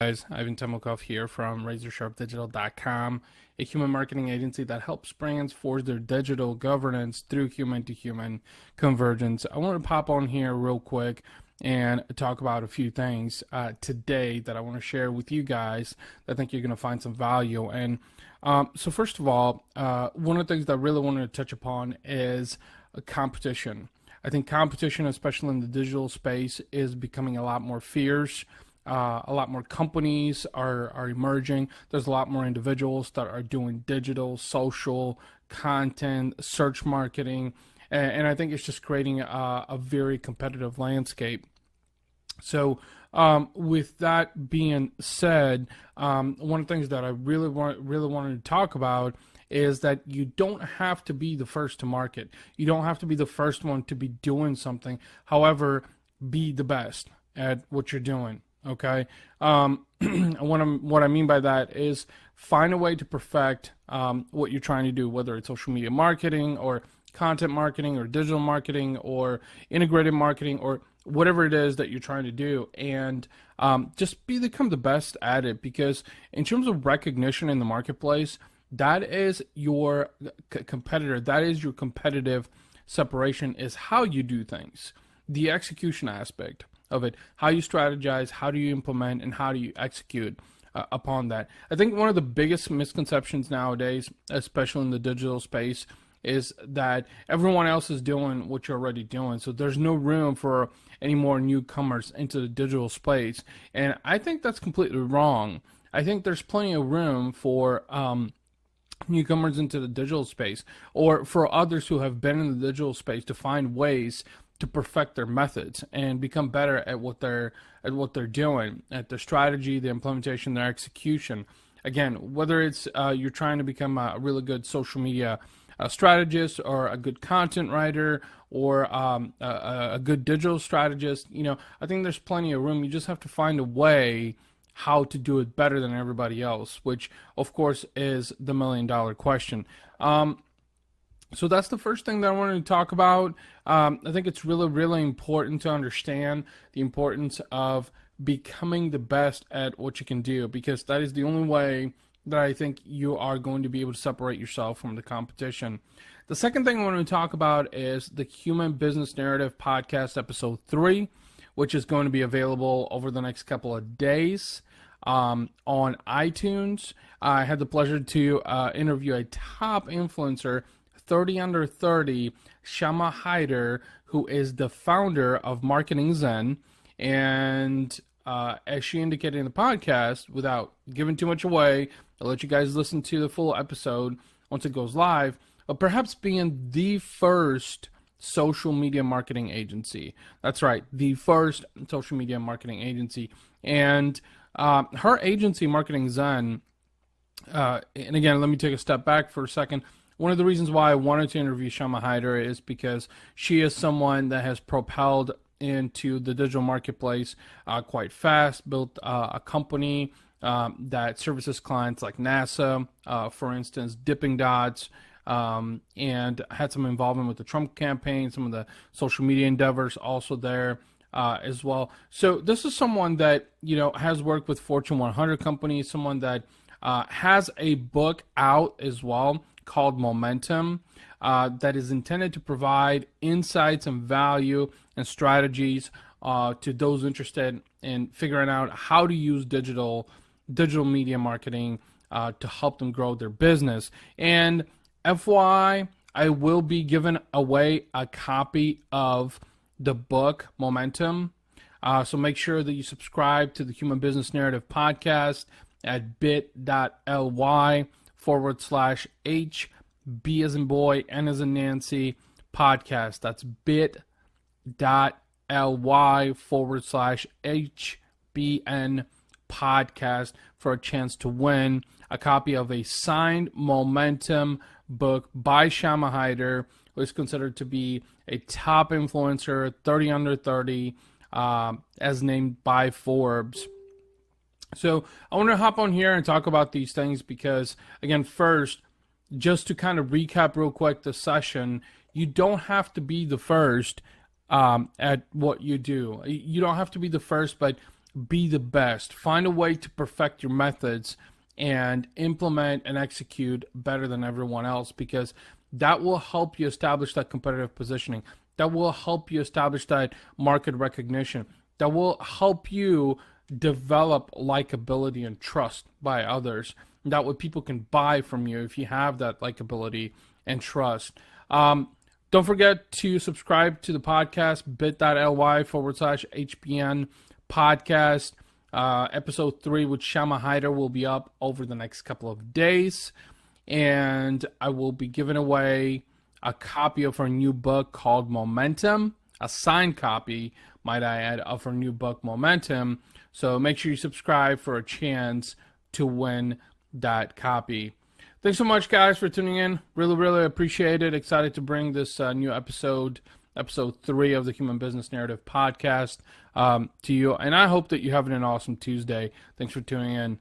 Guys, Ivan Temelkov here from RazorSharpDigital.com, a human marketing agency that helps brands forge their digital governance through human-to-human convergence. I want to pop on here real quick and talk about a few things today that I want to share with you guys that I think you're going to find some value in. So first of all, one of the things that I really wanted to touch upon is competition. I think competition, especially in the digital space, is becoming a lot more fierce. A lot more companies are emerging. There's a lot more individuals that are doing digital, social content, search marketing, and I think it's just creating a very competitive landscape. So with that being said, one of the things that I really wanted to talk about is that you don't have to be the first to market. You don't have to be the first one to be doing something. However, be the best at what you're doing. Okay. What I mean by that is find a way to perfect what you're trying to do, whether it's social media marketing or content marketing or digital marketing or integrated marketing or whatever it is that you're trying to do, and just become the best at it. Because in terms of recognition in the marketplace, that is your competitor. That is your competitive separation, is how you do things, the execution aspect of it, how you strategize, how do you implement, and how do you execute upon that. I think one of the biggest misconceptions nowadays, especially in the digital space, is that everyone else is doing what you're already doing. So there's no room for any more newcomers into the digital space. And I think that's completely wrong. I think there's plenty of room for newcomers into the digital space, or for others who have been in the digital space to find ways to perfect their methods and become better at what they're doing, at their strategy, the implementation, their execution. Again, whether it's you're trying to become a really good social media strategist, or a good content writer, or a good digital strategist, I think there's plenty of room. You just have to find a way how to do it better than everybody else, which of course is the $1,000,000 question. So that's the first thing that I wanted to talk about. I think it's really important to understand the importance of becoming the best at what you can do, because that is the only way that I think you are going to be able to separate yourself from the competition. The second thing I want to talk about is the Human Business Narrative Podcast episode 3, which is going to be available over the next couple of days on iTunes. I had the pleasure to interview a top influencer, 30 under 30, Shama Hyder, who is the founder of Marketing Zen. And as she indicated in the podcast, without giving too much away, I'll let you guys listen to the full episode once it goes live, but perhaps being the first social media marketing agency. That's right, the first social media marketing agency. And her agency, Marketing Zen, and again, let me take a step back for a second. One of the reasons why I wanted to interview Shama Hyder is because she is someone that has propelled into the digital marketplace quite fast, built a company that services clients like NASA, for instance, Dipping Dots, and had some involvement with the Trump campaign, some of the social media endeavors also there as well. So this is someone that, has worked with Fortune 100 companies, someone that has a book out as well called Momentum, that is intended to provide insights and value and strategies to those interested in figuring out how to use digital media marketing to help them grow their business. And FYI, I will be giving away a copy of the book Momentum. So make sure that you subscribe to the Human Business Narrative Podcast at bit.ly/HB as in boy, N as in Nancy, podcast. That's bit.ly/HBN podcast for a chance to win a copy of a signed Momentum book by Shama Hyder, who is considered to be a top influencer, 30 under 30, as named by Forbes. So I want to hop on here and talk about these things because, again, first, just to kind of recap real quick the session, you don't have to be the first at what you do. You don't have to be the first, but be the best. Find a way to perfect your methods and implement and execute better than everyone else, because that will help you establish that competitive positioning. That will help you establish that market recognition. That will help you develop likability and trust by others. That way people can buy from you if you have that likability and trust. Don't forget to subscribe to the podcast, bit.ly/HBN podcast. Episode 3 with Shama Hyder will be up over the next couple of days. And I will be giving away a copy of her new book called Momentum, a signed copy, might I add, of her new book Momentum. So make sure you subscribe for a chance to win that copy. Thanks so much, guys, for tuning in. Really, really appreciate it. Excited to bring this new episode 3 of the Human Business Narrative podcast to you. And I hope that you're having an awesome Tuesday. Thanks for tuning in.